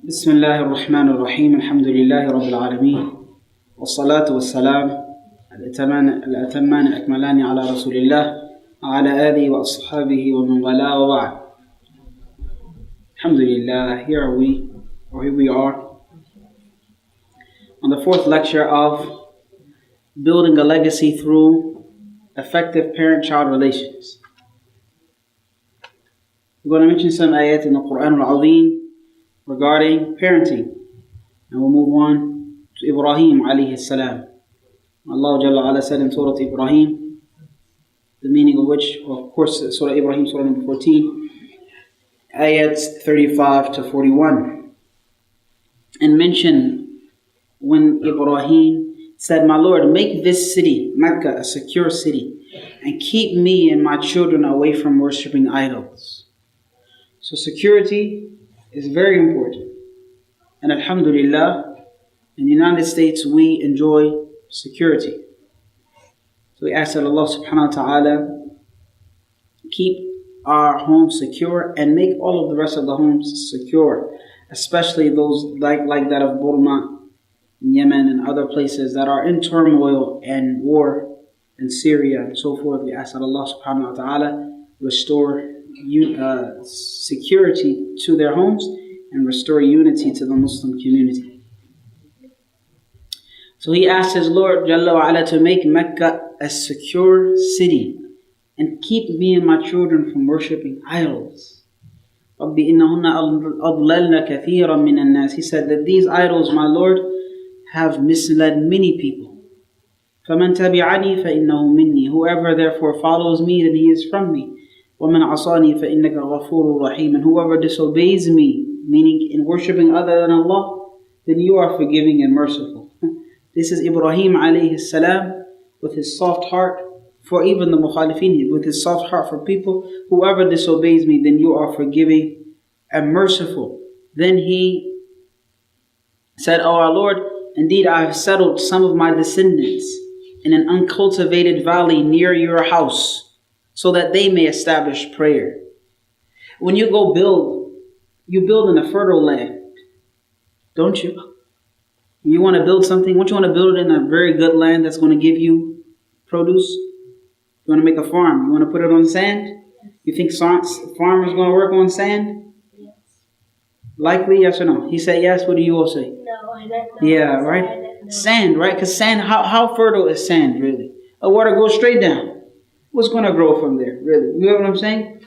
بسم الله الرحمن الرحيم الحمد لله رب العالمين والصلاة والسلام الأتمان الأكملان على رسول الله وعلى آله وأصحابه ومن والاه وبعد. Alhamdulillah, here we are on the fourth lecture of building a legacy through effective parent-child relations. We're going to mention some ayat in the Quran al-Azim regarding parenting, and we'll move on to Ibrahim alayhi salam. Allah Jalla ala said in Surah Ibrahim, the meaning of which, well, of course, Surah Ibrahim, Surah number 14, ayats 35 to 41, and mention when Ibrahim said, "My Lord, make this city, Mecca, a secure city, and keep me and my children away from worshipping idols." So security is very important. And alhamdulillah, in the United States we enjoy security. So we ask that Allah subhanahu wa ta'ala keep our homes secure and make all of the rest of the homes secure, especially those like that of Burma, Yemen, and other places that are in turmoil and war, in Syria and so forth. We ask that Allah subhanahu wa ta'ala restore security to their homes and restore unity to the Muslim community. So he asked his Lord Jalla wa ala to make Mecca a secure city and keep me and my children from worshipping idols. رَبِّ إِنَّهُنَّ أَضْلَلْنَ كَثِيرًا مِنَ النَّاسِ. He said that these idols, my Lord, have misled many people. فَمَنْ تَبِعَنِي فَإِنَّهُ مِنِّي. Whoever therefore follows me, then he is from me. وَمَنْ عَصَانِي فَإِنَّكَ غَفُورٌ رَحِيمٌ. And whoever disobeys me, meaning in worshipping other than Allah, then you are forgiving and merciful. This is Ibrahim alayhi salam with his soft heart for even the mukhalifin, with his soft heart for people. Whoever disobeys me, then you are forgiving and merciful. Then he said, "Oh our Lord, indeed I have settled some of my descendants in an uncultivated valley near your house, so that they may establish prayer." When you go build, you build in a fertile land, don't you? You want to build something, don't you want to build it in a very good land that's going to give you produce? You want to make a farm, you want to put it on sand? You think farmers going to work on sand? Yes. Likely, yes or no? He said yes, what do you all say? No, I don't know. Yeah, right? Sand, right? Because sand, how fertile is sand really? The water goes straight down. What's going to grow from there, really? You know what I'm saying?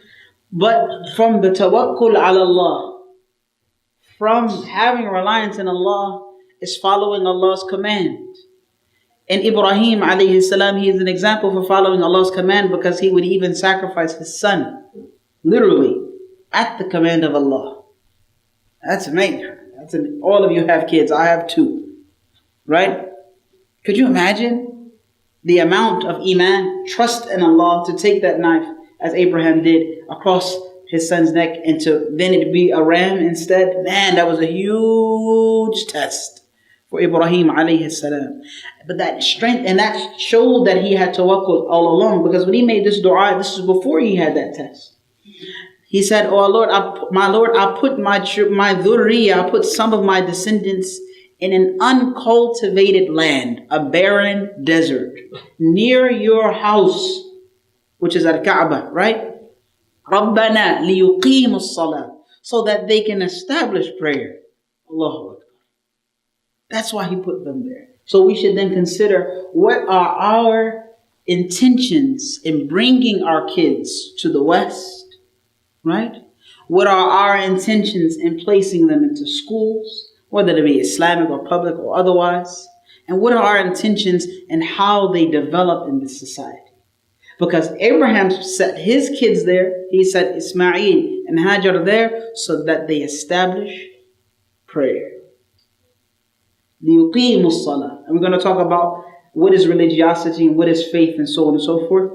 But from the tawakkul ala Allah, from having reliance in Allah, is following Allah's command. And Ibrahim alayhi salam, he is an example for following Allah's command, because he would even sacrifice his son, literally, at the command of Allah. That's amazing. All of you have kids. I have two. Right? Could you imagine the amount of iman, trust in Allah, to take that knife, as Abraham did, across his son's neck, and then it'd be a ram instead? Man, that was a huge test for Ibrahim alayhi salam. But that strength, and that showed that he had tawakkul all along, because when he made this dua, this is before he had that test. He said, "Oh Lord, I put my dhurriya, I put some of my descendants in an uncultivated land, a barren desert, near your house," which is Al-Kaaba, right? رَبَّنَا لِيُقِيمُ الصَّلَاةِ, so that they can establish prayer. Allahu Akbar. That's why he put them there. So we should then consider, what are our intentions in bringing our kids to the West, right? What are our intentions in placing them into schools, whether they be Islamic or public or otherwise? And what are our intentions in how they develop in this society? Because Abraham set his kids there, he set Ismail and Hajar there, so that they establish prayer. لِيُقِيمُ الصَّلَاةِ. And we're going to talk about what is religiosity and what is faith and so on and so forth.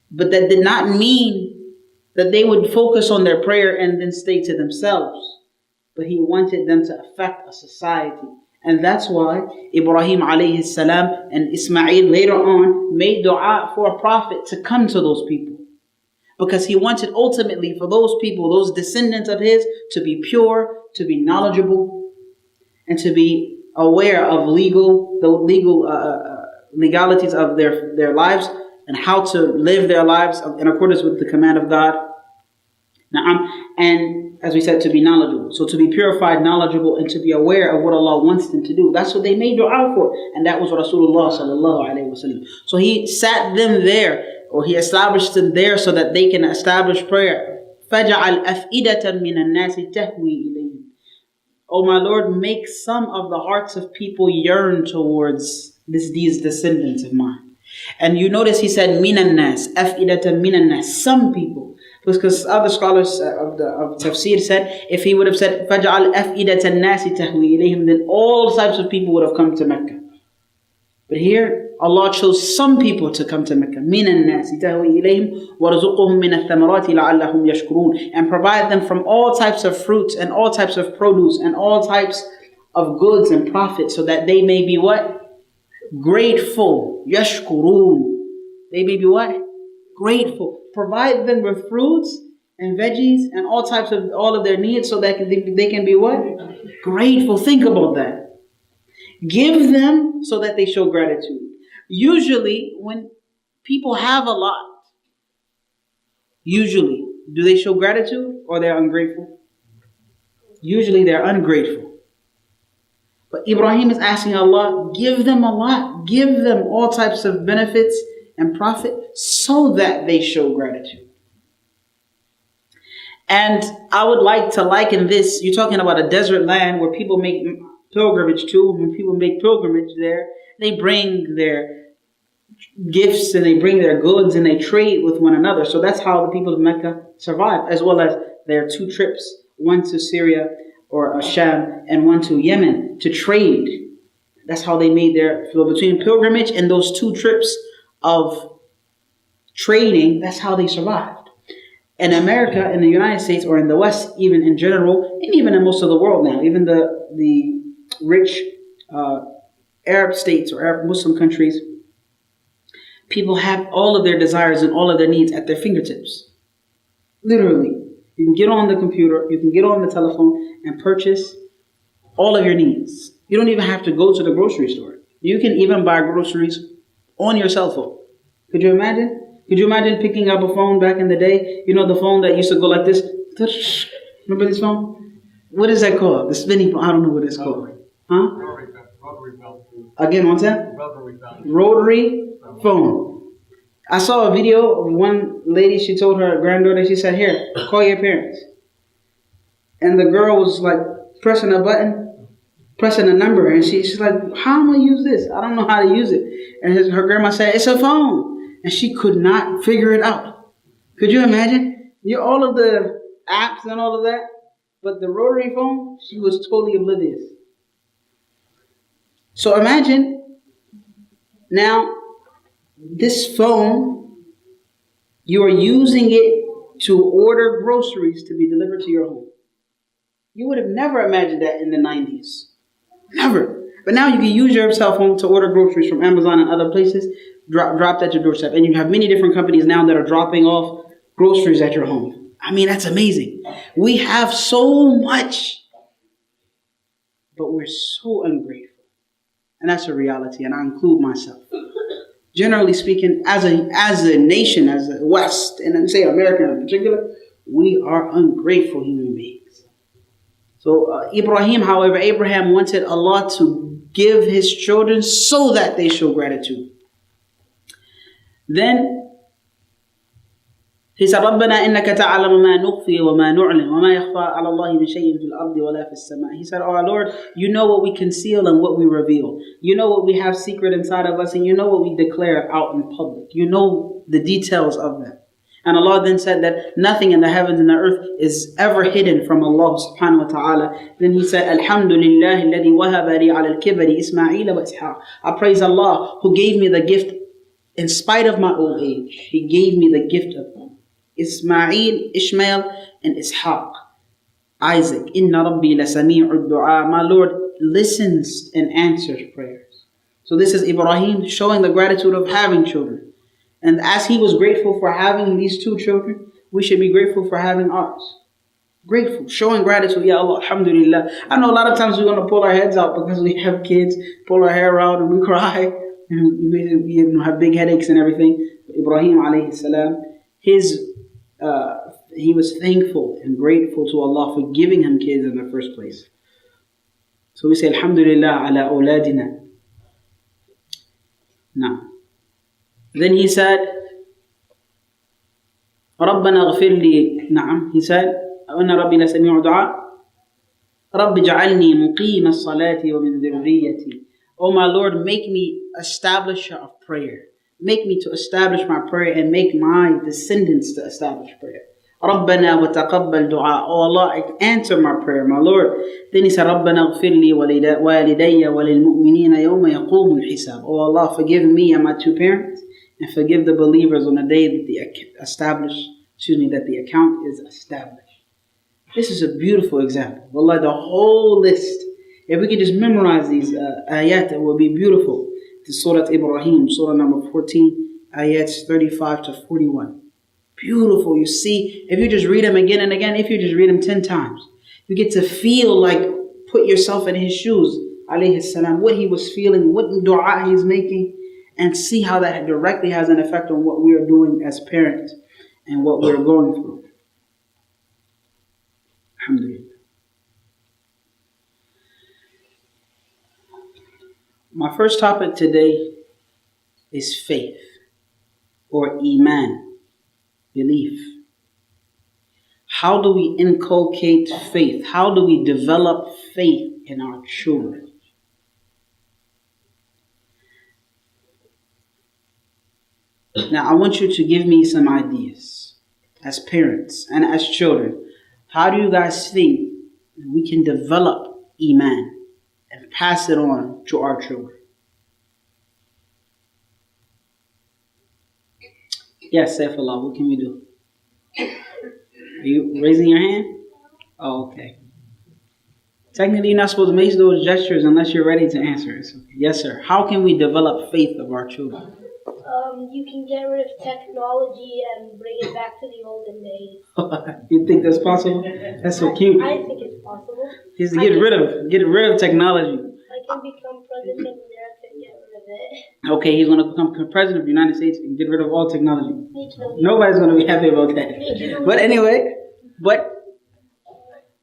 But that did not mean that they would focus on their prayer and then stay to themselves. But he wanted them to affect a society. And that's why Ibrahim alayhi salam and Ismail later on made dua for a prophet to come to those people. because he wanted ultimately for those people, those descendants of his, to be pure, to be knowledgeable and to be aware of legalities of their lives and how to live their lives in accordance with the command of God. And as we said, to be knowledgeable. So to be purified, knowledgeable, and to be aware of what Allah wants them to do. That's what they made dua for. And that was Rasulullah sallallahu alayhi wa sallam. So he sat them there, or he established them there so that they can establish prayer. فَجَعَلْ أَفْئِدَةً مِنَ النَّاسِ تَهْوِي إِلَيْهِمْ. Oh my Lord, make some of the hearts of people yearn towards these descendants of mine. And you notice he said, مِنَ النَّاسِ أَفْئِدَةً مِنَ النَّاسِ. Some people. Because other scholars of Tafsir said, if he would have said, فَجْعَلْ أَفْئِدَةَ النَّاسِ تَهْوِي إِلَيْهِمْ, then all types of people would have come to Mecca. But here, Allah chose some people to come to Mecca. مِنَ النَّاسِ تَهْوِي إِلَيْهِمْ وَرَزُقُهُمْ مِنَ الثَّمَرَاتِ لَعَلَّهُمْ يَشْكُرُونَ. And provide them from all types of fruits and all types of produce and all types of goods and profits, so that they may be what? Grateful. يَشْكُرُونَ. They may be what? Grateful. Provide them with fruits and veggies and all of their needs, so that they can be what? Grateful. Think about that. Give them so that they show gratitude. Usually, when people have a lot, do they show gratitude or they're ungrateful? Usually they're ungrateful. But Ibrahim is asking Allah, give them a lot. Give them all types of benefits and profit so that they show gratitude. And I would like to liken this. You're talking about a desert land where people make pilgrimage to. When people make pilgrimage there, they bring their gifts and they bring their goods and they trade with one another. So that's how the people of Mecca survive, as well as their 2 trips, one to Syria or Sham and one to Yemen to trade. That's how they made between pilgrimage and those 2 trips of trading, that's how they survived. In America, in the United States, or in the West, even in general, and even in most of the world now, even the rich Arab states or Arab Muslim countries, people have all of their desires and all of their needs at their fingertips. Literally. You can get on the computer, you can get on the telephone and purchase all of your needs. You don't even have to go to the grocery store. You can even buy groceries on your cell phone. Could you imagine? Could you imagine picking up a phone back in the day? You know, the phone that used to go like this? Remember this phone? What is that called? The spinning phone. I don't know what it's called. Huh? Rotary phone. Again, what's that? Rotary phone. I saw a video of one lady. She told her granddaughter, she said, here, call your parents. And the girl was like pressing a button, pressing a number, and she's like, how am I use this? I don't know how to use it. And her grandma said, it's a phone. And she could not figure it out. Could you imagine? All of the apps and all of that, but the rotary phone, she was totally oblivious. So imagine now this phone, you are using it to order groceries to be delivered to your home. You would have never imagined that in the 90s. Never. But now you can use your cell phone to order groceries from Amazon and other places, dropped at your doorstep. And you have many different companies now that are dropping off groceries at your home. I mean, that's amazing. We have so much, but we're so ungrateful. And that's a reality, and I include myself. Generally speaking, as a nation, as a West, and say America in particular, we are ungrateful human beings. So Abraham wanted Allah to give his children so that they show gratitude. Then he said, رَبَّنَا إِنَّكَ تَعْلَمُ مَا نُخْفِي وَمَا نُعْلِنُ وَمَا يَخْفَى عَلَى اللَّهِ مِنْ شَيْءٍ فِي الْأَرْضِ وَلَا فِي السَّمَاءِ. He said, oh our Lord, you know what we conceal and what we reveal. You know what we have secret inside of us, and you know what we declare out in public. You know the details of that. And Allah then said that nothing in the heavens and the earth is ever hidden from Allah subhanahu wa ta'ala. Then he said, Alhamdulillah alladhi wahaba li ala al-kibari Ismail wa Ishaq. I praise Allah who gave me the gift in spite of my old age. He gave me the gift of Ishmael and Ishaq. Isaac. Inna Rabbi la sami'ud du'a. My Lord listens and answers prayers. So this is Ibrahim showing the gratitude of having children. And as he was grateful for having these two children, we should be grateful for having ours. Grateful, showing gratitude. Ya Allah, alhamdulillah. I know a lot of times we want to pull our heads out because we have kids, pull our hair out and we cry. And we have big headaches and everything. Ibrahim alayhi salam, he was thankful and grateful to Allah for giving him kids in the first place. So we say, alhamdulillah ala awladina. Now, then he said, رَبَّنَا اغْفِرْ لِي. Na'am, he said, وَإِنَّ رَبِّي لَسَمِيعُ دُعَاء رَبِّ اجْعَلْنِي مُقِيمَ الصَّلَاةِ وَمِنْ ذُرِّيَّتِي. Oh my Lord, make me establisher of prayer. Make me to establish my prayer and make my descendants to establish prayer. رَبَّنَا وَتَقَبَّلْ دُعَاء. Oh Allah, answer my prayer, my Lord. Then he said, رَبَّنَا اغْفِرْ لِي وَلِدَيَّ وَلِلْمُؤْمِنِينَ يَوْمَ يَقُومُ الْحِسَابِ. Oh Allah, forgive me and my two parents, and forgive the believers on the day that the account is established. This is a beautiful example. Wallah, the whole list, if we could just memorize these ayat, it would be beautiful. The Surah Ibrahim, Surah number 14, ayats 35 to 41. Beautiful. You see, if you just read them again and again, if you just read them 10 times, you get to feel like, put yourself in his shoes, alayhi salam, what he was feeling, what dua he's making, and see how that directly has an effect on what we are doing as parents and what we're going through. Alhamdulillah. My first topic today is faith, or iman, belief. How do we inculcate faith? How do we develop faith in our children? Now, I want you to give me some ideas as parents and as children. How do you guys think we can develop iman and pass it on to our children? Yes, Saifullah, what can we do? Are you raising your hand? Oh, okay. Technically, you're not supposed to make those gestures unless you're ready to answer it. So, yes, sir. How can we develop faith of our children? You can get rid of technology and bring it back to the olden days. You think that's possible? That's so cute. I think it's possible. Just get rid of technology. I can become president of America and get rid of it. Okay, he's going to become president of the United States and get rid of all technology. Nobody's going to be happy about that. But anyway,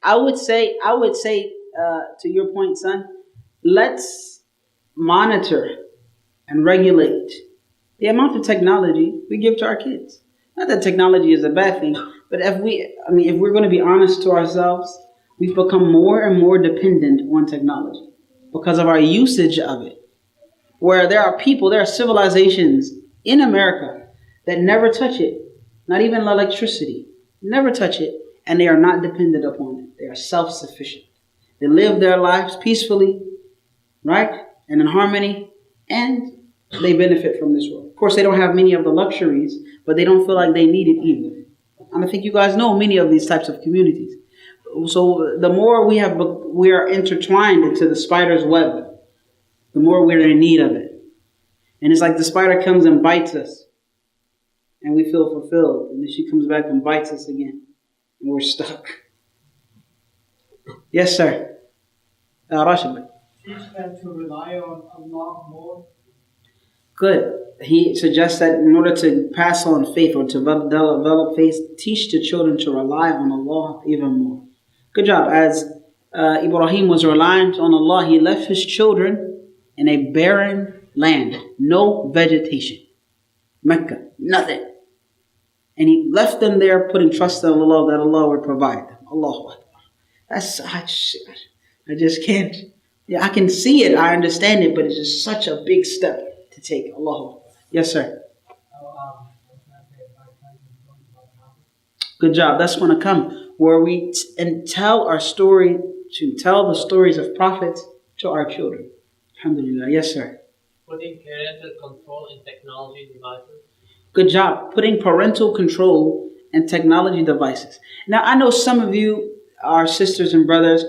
I would say, to your point, son, let's monitor and regulate the amount of technology we give to our kids. Not that technology is a bad thing, but if we're going to be honest to ourselves, we've become more and more dependent on technology because of our usage of it. Where there are civilizations in America that never touch it, not even electricity, never touch it, and they are not dependent upon it. They are self-sufficient. They live their lives peacefully, right, and in harmony, and they benefit from this world. Of course, they don't have many of the luxuries, but they don't feel like they need it either. And I think you guys know many of these types of communities. So the more we are intertwined into the spider's web, the more we're in need of it. And it's like the spider comes and bites us, and we feel fulfilled. And then she comes back and bites us again, and we're stuck. Yes, sir. Rashid. Teach them to rely on Allah more. Good. He suggests that in order to pass on faith or to develop faith, teach the children to rely on Allah even more. Good job. As Ibrahim was reliant on Allah, he left his children in a barren land. No vegetation. Mecca. Nothing. And he left them there putting trust in Allah that Allah would provide them. Allahu Akbar. I just can't. Yeah, I can see it. I understand it. But it's just such a big step to take. Allah. Yes, sir. Good job. That's going to come where we tell the stories of prophets to our children. Alhamdulillah. Yes, sir. Putting parental control in technology devices. Good job. Putting parental control in technology devices. Now, I know some of you, our sisters and brothers,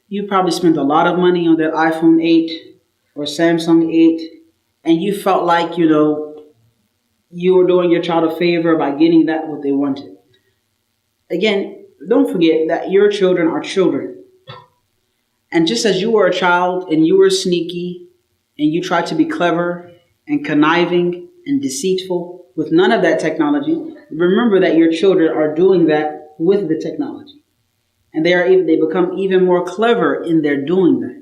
you probably spent a lot of money on that iPhone 8 or Samsung 8. And you felt like, you were doing your child a favor by getting that what they wanted. Again, don't forget that your children are children. And just as you were a child and you were sneaky and you tried to be clever and conniving and deceitful with none of that technology, remember that your children are doing that with the technology. And they become even more clever in their doing that.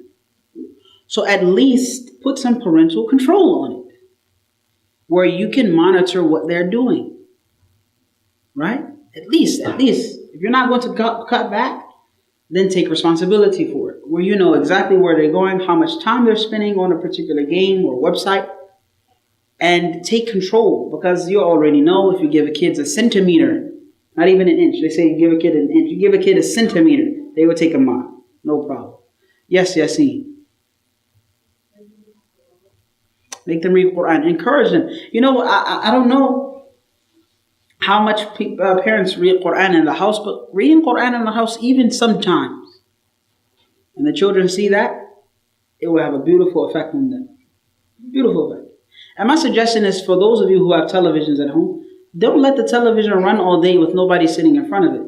So at least put some parental control on it, where you can monitor what they're doing. Right? At least. If you're not going to cut back, then take responsibility for it, where you know exactly where they're going, how much time they're spending on a particular game or website, and take control, because you already know if you give a kid a centimeter, not even an inch, they say you give a kid an inch, you give a kid a centimeter, they will take a mile, no problem. Yes, Yassine. Make them read Quran, encourage them. You know, I don't know how much parents read Quran in the house, but reading Quran in the house, even sometimes, and the children see that, it will have a beautiful effect on them. Beautiful effect. And my suggestion is for those of you who have televisions at home, don't let the television run all day with nobody sitting in front of it.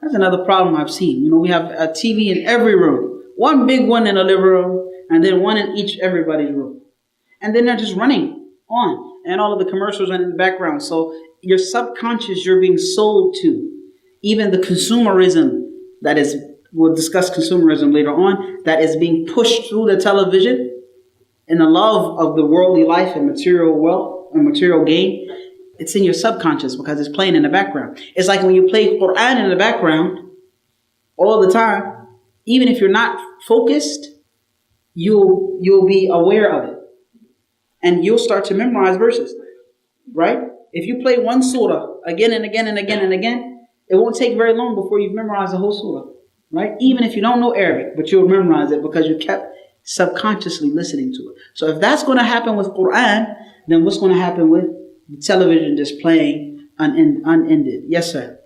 That's another problem I've seen. You know, we have a TV in every room. One big one in the living room, and then one in everybody's room. And then they're just running on. And all of the commercials are in the background. So your subconscious, you're being sold to. Even the consumerism that is, we'll discuss consumerism later on, that is being pushed through the television, and the love of the worldly life and material wealth and material gain, it's in your subconscious because it's playing in the background. It's like when you play Quran in the background all the time, even if you're not focused, you'll be aware of it. And you'll start to memorize verses, right? If you play one surah again and again and again and again, it won't take very long before you've memorized the whole surah, right? Even if you don't know Arabic, but you'll memorize it because you kept subconsciously listening to it. So if that's going to happen with Quran, then what's going to happen with the television just playing unended? Yes, sir.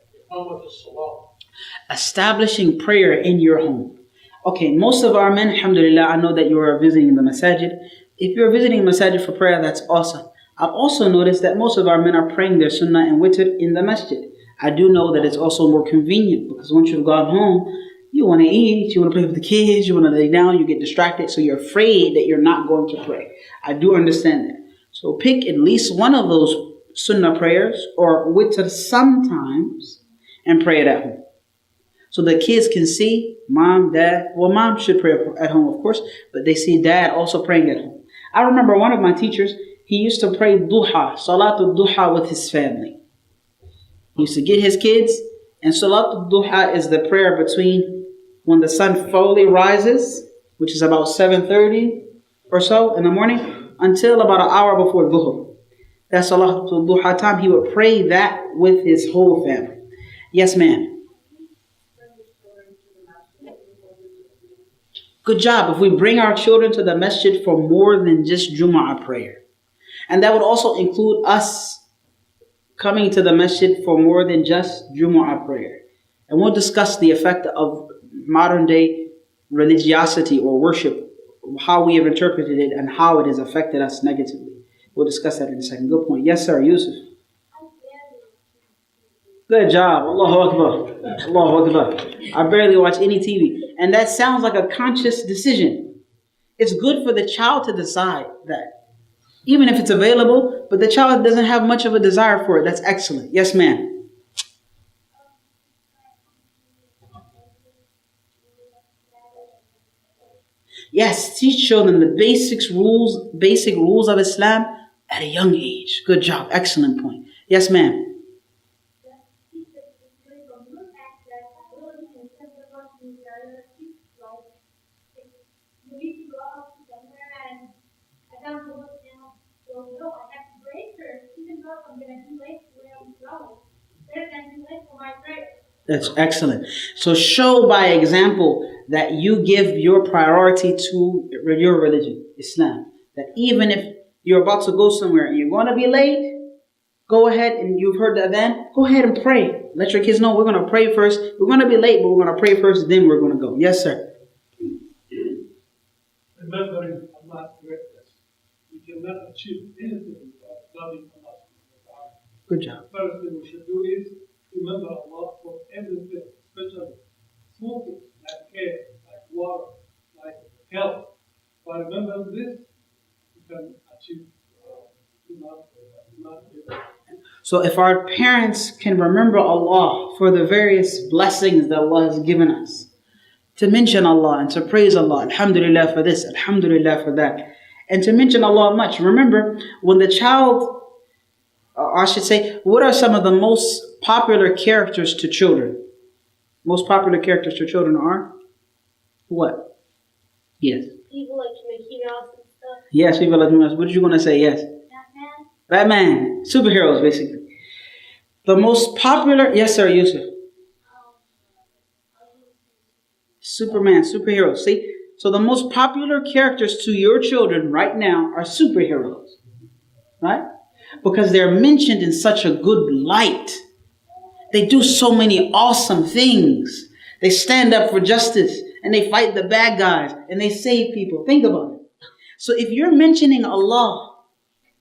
Establishing prayer in your home. Okay, most of our men, alhamdulillah, I know that you are visiting the masajid. If you're visiting masajid for prayer, that's awesome. I've also noticed that most of our men are praying their sunnah and witr in the masjid. I do know that it's also more convenient because once you've gone home, you want to eat, you want to play with the kids, you want to lay down, you get distracted, so you're afraid that you're not going to pray. I do understand that. So pick at least one of those sunnah prayers or witr sometimes and pray it at home. So the kids can see mom, dad, well, mom should pray at home, of course, but they see dad also praying at home. I remember one of my teachers, he used to pray duha, salatul duha with his family. He used to get his kids, and salatul duha is the prayer between when the sun fully rises, which is about 7:30 or so in the morning, until about an hour before dhuhr. That's salatul duha time. He would pray that with his whole family. Yes, ma'am. Good job. If we bring our children to the masjid for more than just Jumu'ah prayer. And that would also include us coming to the masjid for more than just Jumu'ah prayer. And we'll discuss the effect of modern day religiosity or worship, how we have interpreted it and how it has affected us negatively. We'll discuss that in a second. Good point. Yes, sir, Yusuf. Good job. Allahu Akbar. Allahu Akbar. I barely watch any TV. And that sounds like a conscious decision. It's good for the child to decide that. Even if it's available, but the child doesn't have much of a desire for it. That's excellent. Yes, ma'am. Yes, teach children the basic rules of Islam at a young age. Good job. Excellent point. Yes, ma'am. That's excellent. So show by example that you give your priority to your religion, Islam. That even if you're about to go somewhere and you're going to be late, go ahead and you've heard the adhan, go ahead and pray. Let your kids know we're going to pray first. We're going to be late, but we're going to pray first, then we're going to go. Yes, sir. Remembering Allah's greatness, we cannot achieve anything without loving Allah. Good job. The first thing we should do is remember Allah for everything, So if our parents can remember Allah for the various blessings that Allah has given us, to mention Allah and to praise Allah, Alhamdulillah for this, Alhamdulillah for that, and to mention Allah much. Remember, when the child, or I should say, what are some of the most popular characters to children? Most popular characters to children are? What? Yes. People like Mickey Mouse and stuff. Yes, people like Mickey Mouse. What did you want to say? Yes. Batman. Superheroes, basically. The most popular, yes sir, Yusuf. Superman, superheroes. See? So the most popular characters to your children right now are superheroes. Right? Because they're mentioned in such a good light. They do so many awesome things. They stand up for justice and they fight the bad guys and they save people. Think about it. So if you're mentioning Allah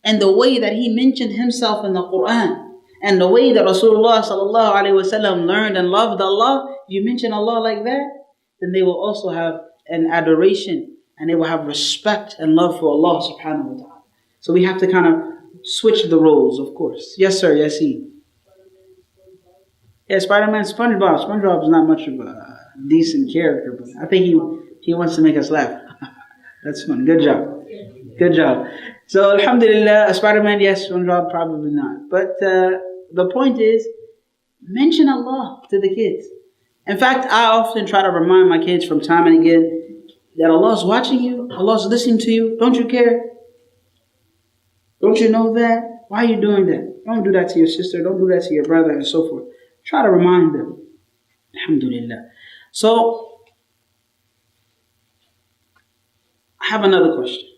and the way that He mentioned Himself in the Quran and the way that Rasulullah sallallahu alaihi wasallam learned and loved Allah, you mention Allah like that, then they will also have an adoration and they will have respect and love for Allah subhanahu wa ta'ala. So we have to kind of switch the roles, of course. Yes, sir. Yes, he. Yeah, Spider-Man, SpongeBob. SpongeBob is not much of a decent character, but I think he wants to make us laugh. That's fun. Good job. Good job. So, alhamdulillah, Spider-Man, yes, SpongeBob, probably not. But the point is, mention Allah to the kids. In fact, I often try to remind my kids from time and again that Allah is watching you. Allah is listening to you. Don't you care? Don't you know that? Why are you doing that? Don't do that to your sister. Don't do that to your brother and so forth. Try to remind them. Alhamdulillah. So, I have another question.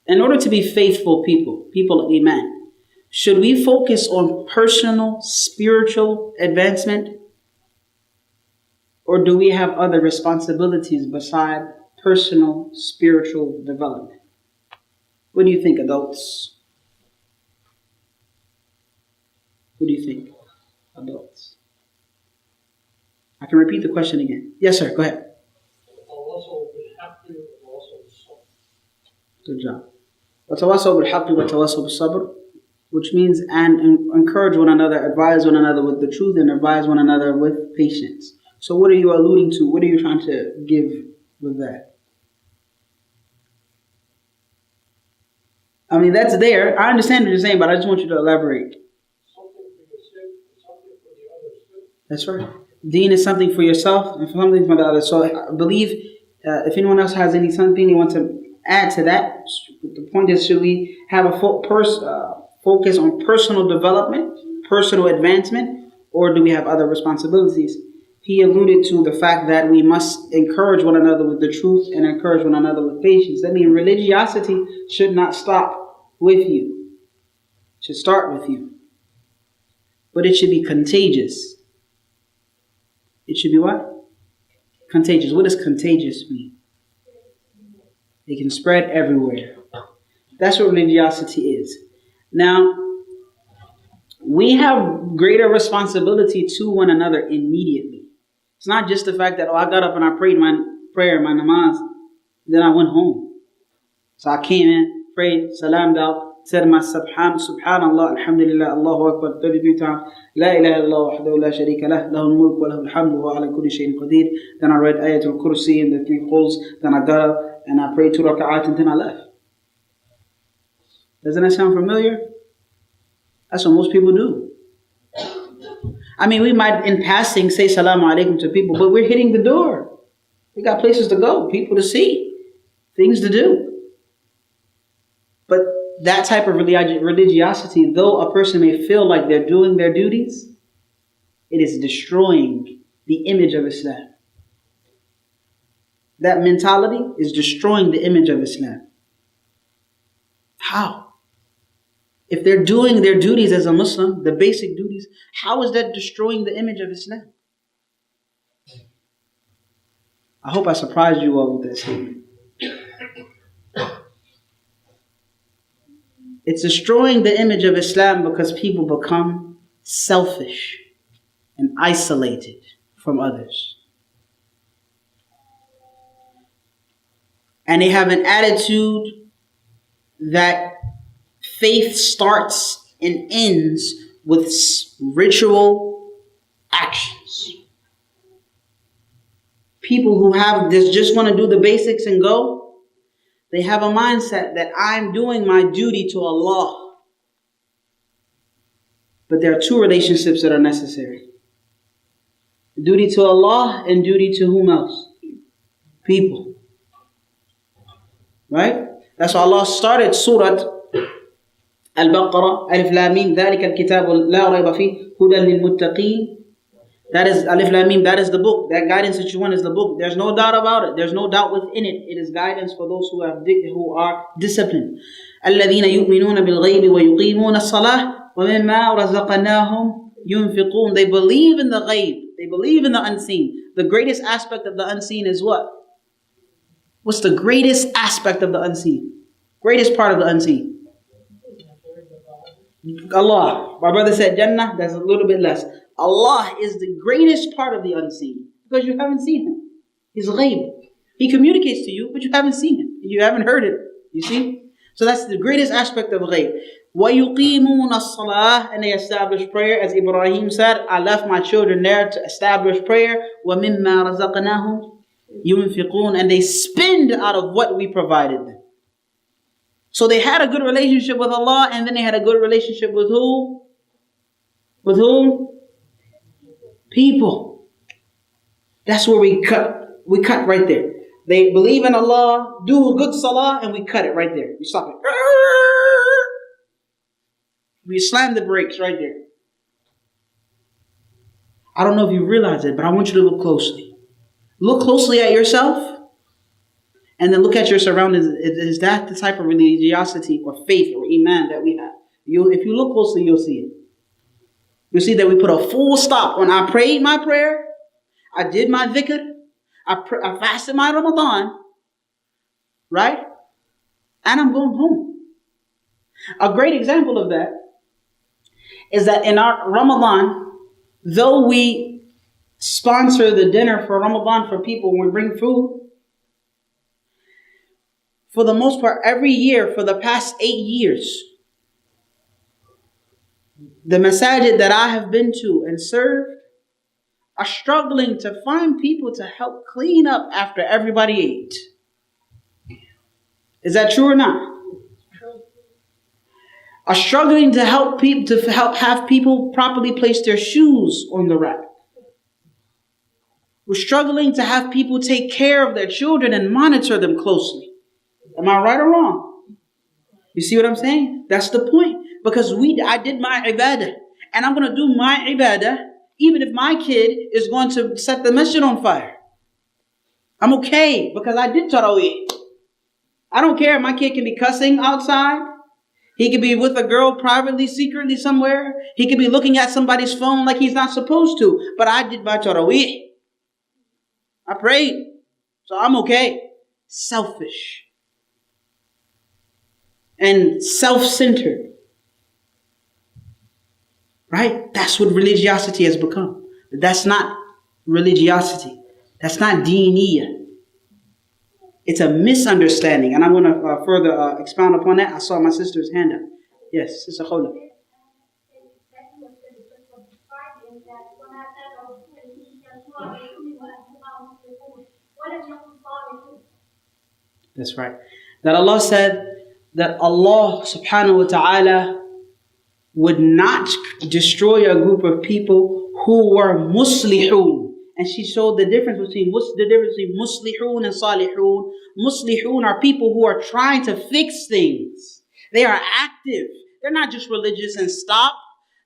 In order to be faithful people of Iman, should we focus on personal, spiritual advancement? Or do we have other responsibilities beside personal, spiritual development? What do you think, adults? What do you think, adults? I can repeat the question again. Yes, sir. Go ahead. Good job. وَتَوَاصَوْا بِالْحَقِّ وَتَوَاصَوْا بِالصَّبْرِ, which means and encourage one another, advise one another with the truth, and advise one another with patience. So what are you alluding to? What are you trying to give with that? I mean, that's there. I understand what you're saying, but I just want you to elaborate. That's right. Deen is something for yourself and something for the others. So I believe if anyone else has something they want to add to that, the point is, should we have a focus on personal development, personal advancement, or do we have other responsibilities? He alluded to the fact that we must encourage one another with the truth and encourage one another with patience. That means religiosity should not stop with you. It should start with you. But it should be contagious. It should be what? Contagious. What does contagious mean? It can spread everywhere. That's what religiosity is. Now, we have greater responsibility to one another immediately. It's not just the fact that, I got up and I prayed my prayer, my namaz, then I went home. So I came in, prayed, salamed out, said my subhanallah, alhamdulillah, Allahu Akbar 33 times, la ilaha illallah wahdahu la sharika lah, lahul mulk wa lahul hamdu wa ala kulli shay'in qadir. Then I read ayatul kursi in the 3 holes, then I got up and I prayed 2 raka'at and then I left. Doesn't that sound familiar? That's what most people do. I mean, we might in passing say salamu alaikum to people, but we're hitting the door. We got places to go, people to see, things to do. But that type of religiosity, though a person may feel like they're doing their duties, it is destroying the image of Islam. That mentality is destroying the image of Islam. How? If they're doing their duties as a Muslim, the basic duties, how is that destroying the image of Islam? I hope I surprised you all with that statement. It's destroying the image of Islam because people become selfish and isolated from others. And they have an attitude that faith starts and ends with ritual actions. People who have this just want to do the basics and go, they have a mindset that I'm doing my duty to Allah. But there are two relationships that are necessary. Duty to Allah and duty to whom else? People. Right? That's why Allah started Surah Al-Baqarah, Alif Lam Mim, ذَلِكَ الْكِتَابُ لَا رَيْبَ فِيهِ هُدًى لِلْمُتَّقِينَ. That is Alif Lam Mim, that is the book. That guidance that you want is the book. There's no doubt about it. There's no doubt within it. It is guidance for those who are disciplined. الَّذِينَ يُؤْمِنُونَ بِالْغَيْبِ وَيُقِيمُونَ الصَّلَاةَ وَمِمَّا رَزَقْنَاهُمْ يُنْفِقُونَ. They believe in the ghaib. They believe in the unseen. The greatest aspect of the unseen is what? What's the greatest aspect of the unseen? Greatest part of the unseen? Allah. My brother said Jannah, that's a little bit less. Allah is the greatest part of the unseen because you haven't seen Him. He's ghaib. He communicates to you, but you haven't seen Him. You haven't heard it. You see? So that's the greatest aspect of ghaib. وَيُقِيمُونَ الصَّلَاةَ. And they establish prayer. As Ibrahim said, I left my children there to establish prayer. وَمِمَّا رَزَقْنَاهُمْ يُنْفِقُونَ. And they spend out of what we provided them. So they had a good relationship with Allah, and then they had a good relationship with who? With whom? People. That's where we cut. We cut right there. They believe in Allah, do a good salah, and we cut it right there. We stop it. We slam the brakes right there. I don't know if you realize it, but I want you to look closely. Look closely at yourself. And then look at your surroundings. Is that the type of religiosity or faith or iman that we have? If you look closely, you'll see it. You'll see that we put a full stop. When I prayed my prayer, I did my dhikr, I fasted my Ramadan, right? And I'm going home. A great example of that is that in our Ramadan, though we sponsor the dinner for Ramadan for people when we bring food, for the most part, every year for the past 8 years, the masajid that I have been to and served are struggling to find people to help clean up after everybody ate. Is that true or not? Are struggling to help people have people properly place their shoes on the rack. We're struggling to have people take care of their children and monitor them closely. Am I right or wrong? You see what I'm saying? That's the point. Because I did my ibadah. And I'm going to do my ibadah even if my kid is going to set the masjid on fire. I'm okay because I did tarawih. I don't care if my kid can be cussing outside. He could be with a girl privately, secretly somewhere. He could be looking at somebody's phone like he's not supposed to. But I did my tarawih. I prayed. So I'm okay. Selfish. And self-centered. Right? That's what religiosity has become. But that's not religiosity. That's not deeniyah. It's a misunderstanding. And I'm going to further expound upon that. I saw my sister's hand up. Yes, Sister Khola. That's right. That Allah said that Allah subhanahu wa ta'ala would not destroy a group of people who were muslihun. And she showed the difference between muslihun and salihun. Muslihun are people who are trying to fix things. They are active. They're not just religious and stop.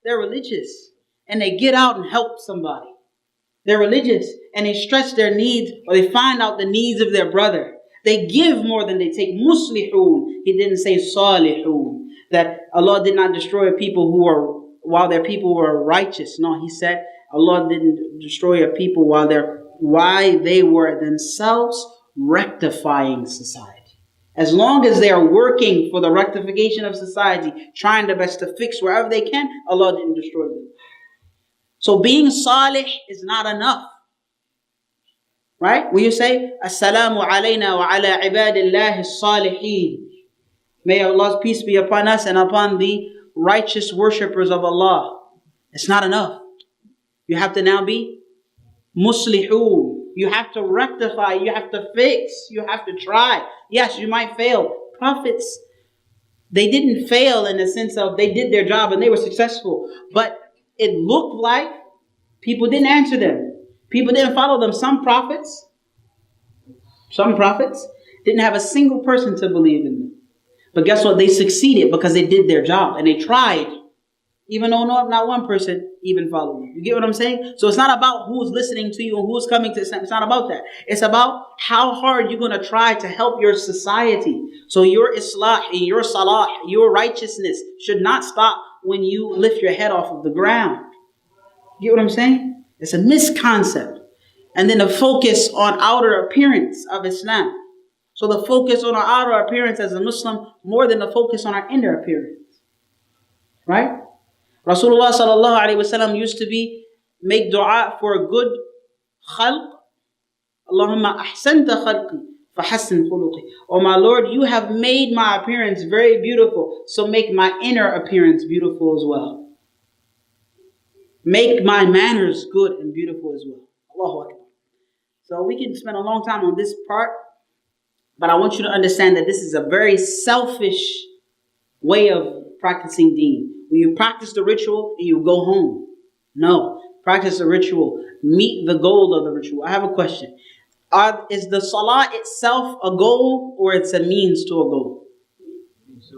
They're religious. And they get out and help somebody. They're religious and they stretch their needs, or they find out the needs of their brother. They give more than they take. Muslihun. He didn't say salihun. That Allah did not destroy people while their people were righteous. No, He said Allah didn't destroy a people while they were themselves rectifying society. As long as they are working for the rectification of society, trying their best to fix wherever they can, Allah didn't destroy them. So being salih is not enough. Right? When you say, Assalamu alayna wa ala ibadillahi salihin. May Allah's peace be upon us and upon the righteous worshippers of Allah. It's not enough. You have to now be muslihun. You have to rectify. You have to fix. You have to try. Yes, you might fail. Prophets, they didn't fail in the sense of they did their job and they were successful. But it looked like people didn't answer them. People didn't follow them. Some prophets didn't have a single person to believe in them. But guess what? They succeeded because they did their job and they tried. Even though not one person even followed them. You get what I'm saying? So it's not about who's listening to you and who's coming to Islam. It's not about that. It's about how hard you're going to try to help your society. So your islah, your salah, your righteousness should not stop when you lift your head off of the ground. You get what I'm saying? It's a misconcept. And then the focus on outer appearance of Islam. So the focus on our outer appearance as a Muslim more than the focus on our inner appearance. Right? Rasulullah sallallahu alaihi wasallam used to make dua for a good khalq. Allahumma ahsanta khalqi fahassin khuluqi. Oh my Lord, you have made my appearance very beautiful, so make my inner appearance beautiful as well. Make my manners good and beautiful as well. Allahu Akbar. So we can spend a long time on this part, but I want you to understand that this is a very selfish way of practicing deen. When you practice the ritual and you go home. No. Practice the ritual. Meet the goal of the ritual. I have a question. Is the salah itself a goal or it's a means to a goal?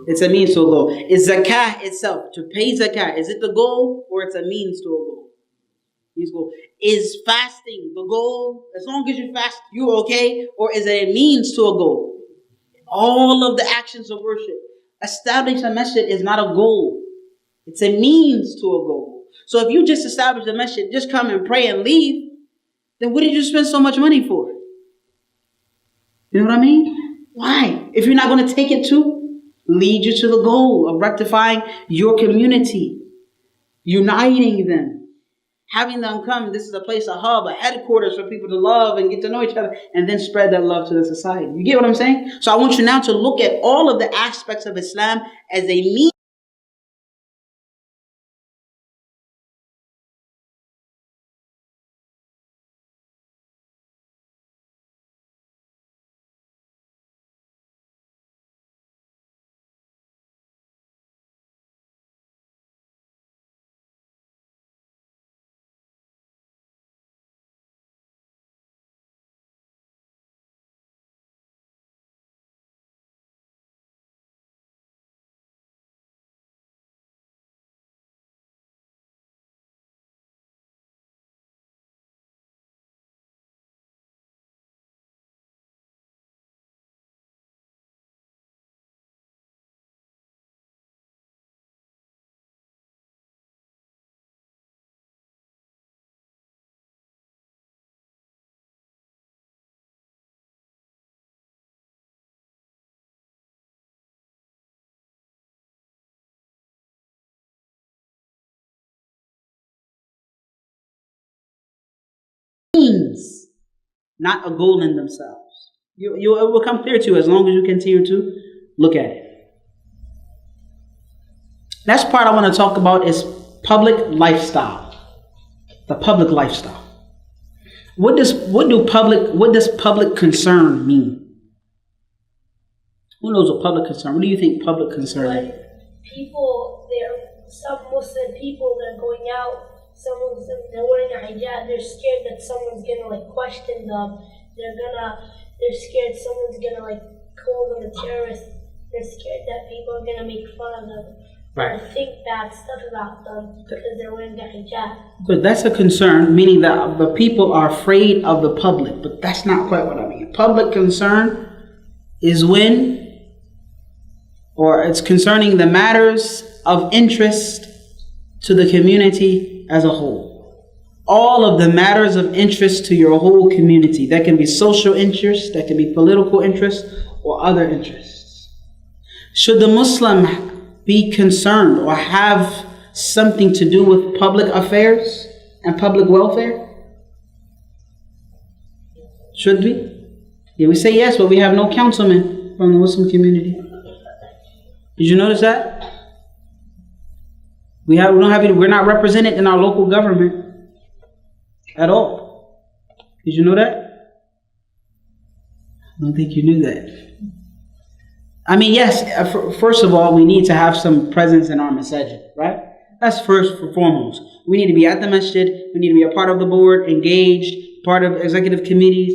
It's a means to a goal. Is zakah itself, to pay zakah, is it the goal or it's a means to a goal? Means goal. Is fasting the goal? As long as you fast, you okay? Or is it a means to a goal? All of the actions of worship. Establishing a masjid is not a goal. It's a means to a goal. So if you just establish a masjid, just come and pray and leave, then what did you spend so much money for? You know what I mean? Why? If you're not going to take it to lead you to the goal of rectifying your community, uniting them, having them come. This is a place, a hub, a headquarters for people to love and get to know each other and then spread that love to the society. You get what I'm saying? So I want you now to look at all of the aspects of Islam as a means. Not a goal in themselves. It will come clear to you as long as you continue to look at it. Next part I want to talk about is public lifestyle. The public lifestyle. What does public concern mean? Who knows what public concern? What do you think public concern is? Some Muslim people, they're going out. Some of them, they're wearing a hijab. They're scared that someone's gonna question them. They're scared someone's gonna call them a terrorist. They're scared that people are gonna make fun of them. Right. Or think bad stuff about them because they're wearing the hijab. But that's a concern, meaning that the people are afraid of the public. But that's not quite what I mean. Public concern is it's concerning the matters of interest to the community as a whole. All of the matters of interest to your whole community. That can be social interest, that can be political interest, or other interests. Should the Muslim be concerned or have something to do with public affairs and public welfare? Should we? Yeah, we say yes, but we have no councilman from the Muslim community. Did you notice that? We're not represented in our local government at all. Did you know that? I don't think you knew that. I mean, yes, first of all, we need to have some presence in our masajid, right? That's first and foremost. We need to be at the masjid. We need to be a part of the board, engaged, part of executive committees,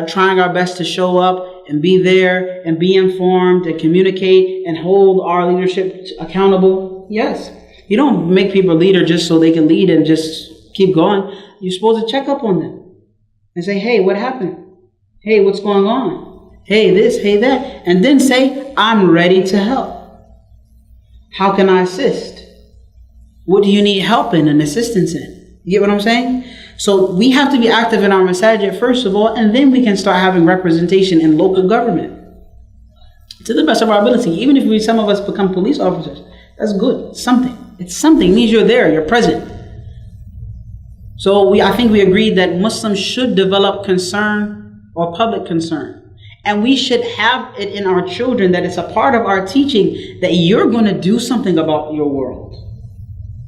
trying our best to show up and be there and be informed and communicate and hold our leadership accountable. Yes. You don't make people a leader just so they can lead and just keep going. You're supposed to check up on them and say, hey, what happened? Hey, what's going on? Hey, this, hey, that. And then say, I'm ready to help. How can I assist? What do you need help in and assistance in? You get what I'm saying? So we have to be active in our masajid first of all, and then we can start having representation in local government to the best of our ability. Even if some of us become police officers, that's good. Something. It's something. It means you're there. You're present. So I think we agreed that Muslims should develop concern or public concern. And we should have it in our children that it's a part of our teaching that you're going to do something about your world.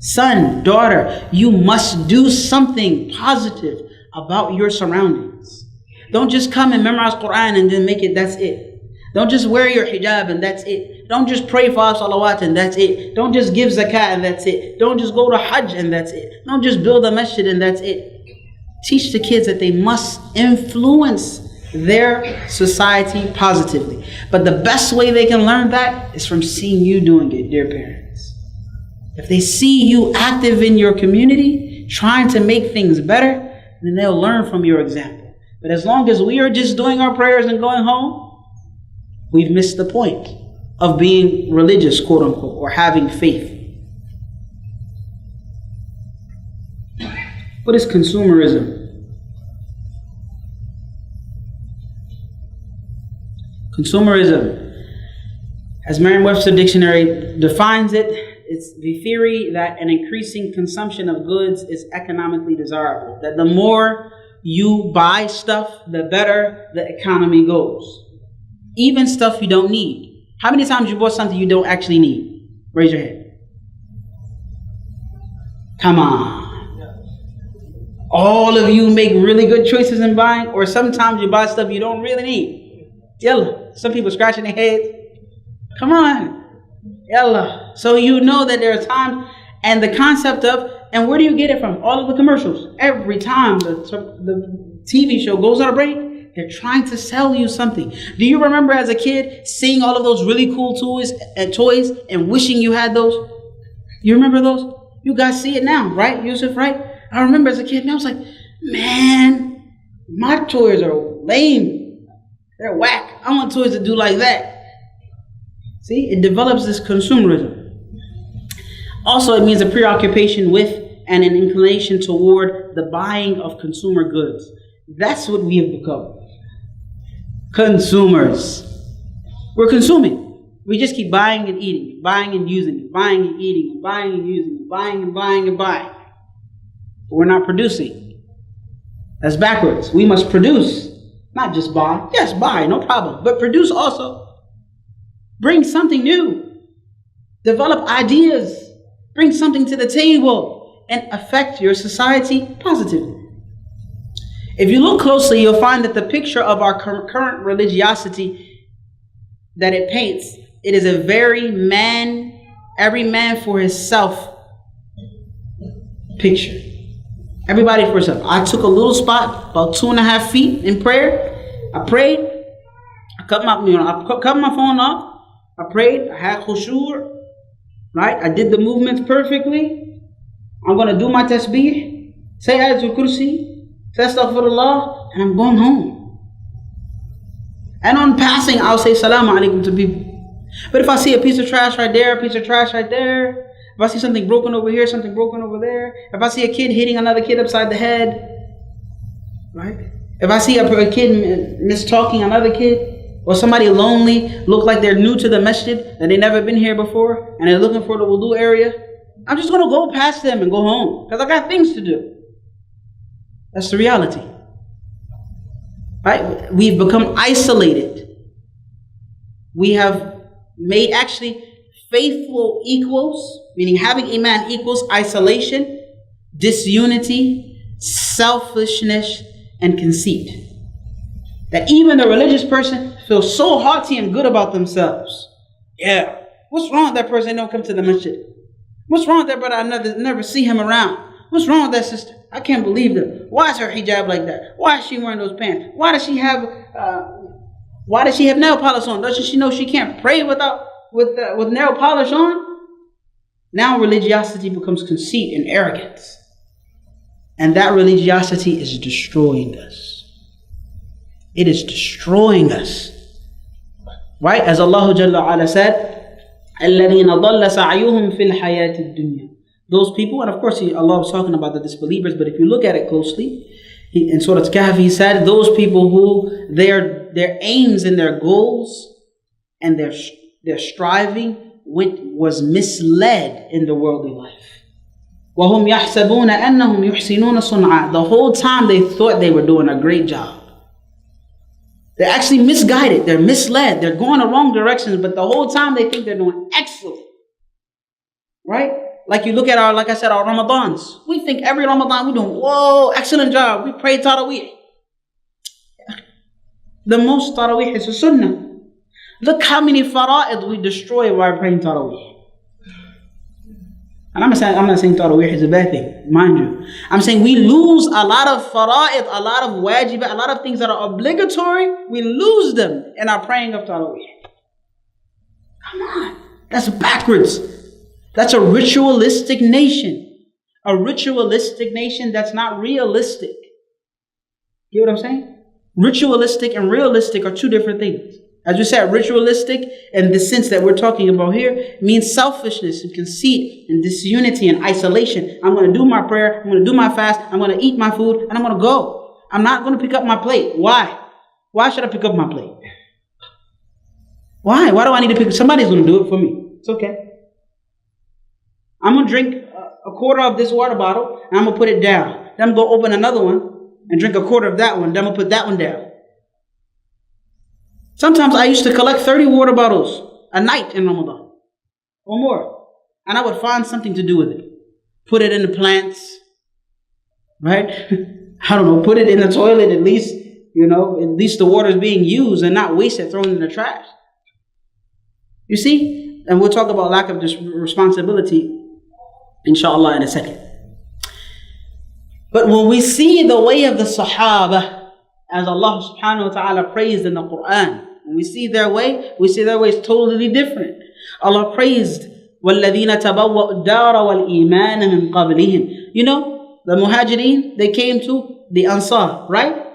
Son, daughter, you must do something positive about your surroundings. Don't just come and memorize Quran and then make it, that's it. Don't just wear your hijab and that's it. Don't just pray 5 salawat and that's it. Don't just give zakat and that's it. Don't just go to hajj and that's it. Don't just build a masjid and that's it. Teach the kids that they must influence their society positively. But the best way they can learn that is from seeing you doing it, dear parents. If they see you active in your community, trying to make things better, then they'll learn from your example. But as long as we are just doing our prayers and going home, we've missed the point of being religious, quote unquote, or having faith. What is consumerism? Consumerism, as Merriam-Webster Dictionary defines it, it's the theory that an increasing consumption of goods is economically desirable. That the more you buy stuff, the better the economy goes. Even stuff you don't need. How many times you bought something you don't actually need? Raise your hand. Come on. All of you make really good choices in buying, or sometimes you buy stuff you don't really need. Yalla. Some people scratching their heads. Come on. Yalla. So you know that there are times, and the concept of, and where do you get it from? All of the commercials. Every time the TV show goes on a break, they're trying to sell you something. Do you remember as a kid seeing all of those really cool toys and wishing you had those? You remember those? You guys see it now, right, Yusuf, right? I remember as a kid, and I was like, man, my toys are lame. They're whack. I want toys to do like that. See, it develops this consumerism. Also, it means a preoccupation with and an inclination toward the buying of consumer goods. That's what we have become. Consumers. We're consuming. We just keep buying and eating, buying and using it, buying and eating, and buying and using it, buying and buying and buying. But we're not producing. That's backwards. We must produce. Not just buy. Yes, buy, no problem. But produce also. Bring something new. Develop ideas. Bring something to the table and affect your society positively. If you look closely, you'll find that the picture of our current religiosity that it paints, it is a very every man for himself picture. Everybody for himself. I took a little spot, about 2.5 feet in prayer. I prayed. I cut my phone off. I prayed. I had khushu', right? I did the movements perfectly. I'm going to do my tasbih, say ayatul kursi, say astaghfirullah, and I'm going home. And on passing, I'll say salamu alaikum to people. But if I see a piece of trash right there, a piece of trash right there, if I see something broken over here, something broken over there, if I see a kid hitting another kid upside the head, right? If I see a kid mistalking another kid, or somebody lonely, look like they're new to the masjid, and they've never been here before, and they're looking for the wudu area, I'm just going to go past them and go home, because I got things to do. That's the reality. Right? We've become isolated. We have made actually faithful equals, meaning having iman equals isolation, disunity, selfishness, and conceit. That even the religious person feels so haughty and good about themselves. Yeah. What's wrong with that person? They don't come to the masjid. What's wrong with that brother? I never see him around. What's wrong with that sister? I can't believe them. Why is her hijab like that? Why is she wearing those pants? Why does she have nail polish on? Doesn't she know she can't pray with nail polish on? Now religiosity becomes conceit and arrogance. And that religiosity is destroying us. It is destroying us. Right? As Allah Jalla Ala said, الَّذِينَ ضَلَّ سَعْيُهُمْ فِي الْحَيَاةِ الدُّنْيَا. Those people, and of course Allah was talking about the disbelievers, but if you look at it closely, in Surah Kahf he said, those people who their aims and their goals and their striving was misled in the worldly life. وَهُمْ يَحْسَبُونَ أَنَّهُمْ يُحْسِنُونَ صُنْعًا. The whole time they thought they were doing a great job. They're actually misguided. They're misled. They're going the wrong directions, but the whole time they think they're doing excellent. Right? Like you look at our Ramadans. We think every Ramadan we're doing, whoa, excellent job. We pray Taraweeh. The most Taraweeh is a Sunnah. Look how many fara'id we destroy while praying Taraweeh. And I'm not saying Taraweeh is a bad thing, mind you. I'm saying we lose a lot of fara'id, a lot of wajib, a lot of things that are obligatory. We lose them in our praying of Taraweeh. Come on. That's backwards. That's a ritualistic nation. A ritualistic nation that's not realistic. You know what I'm saying? Ritualistic and realistic are two different things. As we said, ritualistic in the sense that we're talking about here means selfishness and conceit and disunity and isolation. I'm going to do my prayer. I'm going to do my fast. I'm going to eat my food and I'm going to go. I'm not going to pick up my plate. Why? Why should I pick up my plate? Why? Why do I need to pick up? Somebody's going to do it for me. It's okay. I'm going to drink a quarter of this water bottle and I'm going to put it down. Then I'm going to open another one and drink a quarter of that one. Then I'm going to put that one down. Sometimes I used to collect 30 water bottles a night in Ramadan or more. And I would find something to do with it. Put it in the plants, right? I don't know, put it in the toilet at least, at least the water is being used and not wasted, thrown in the trash. You see? And we'll talk about lack of responsibility, inshallah, in a second. But when we see the way of the Sahaba, as Allah subhanahu wa ta'ala praised in the Quran, when we see their way is totally different. Allah praised وَالَّذِينَ تَبَوَّأُوا الدَّارَ وَالْإِيمَانَ مِنْ قَبْلِهِمْ. The Muhajirin, they came to the Ansar, right?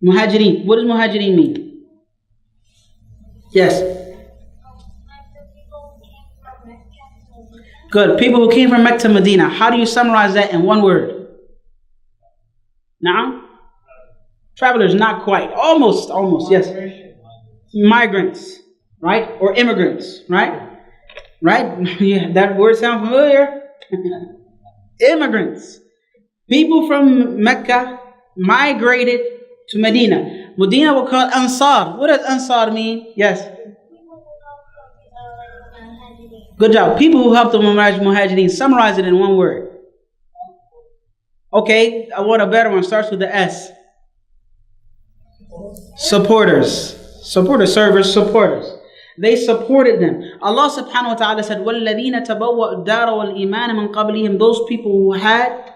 Muhajirin. What does Muhajirin mean? Yes. Good. People who came from Mecca to Medina. How do you summarize that in one word? Now? Travelers, not quite. Almost, yes. Migrants, right? Or immigrants, right? Right? Yeah, that word sound familiar? Immigrants. People from Mecca migrated to Medina. Medina were called Ansar. What does Ansar mean? Yes. Good job. People who helped the Muhajirin. Summarize it in one word. Okay, I want a better one. Starts with the S. Supporters. Servers, supporters. They supported them. Allah subhanahu wa ta'ala said, وَالَّذِينَ تَبَوَّأُوا الدَّارَ وَالْإِيمَانَ مِنْ قَبْلِهِمْ. Those people who had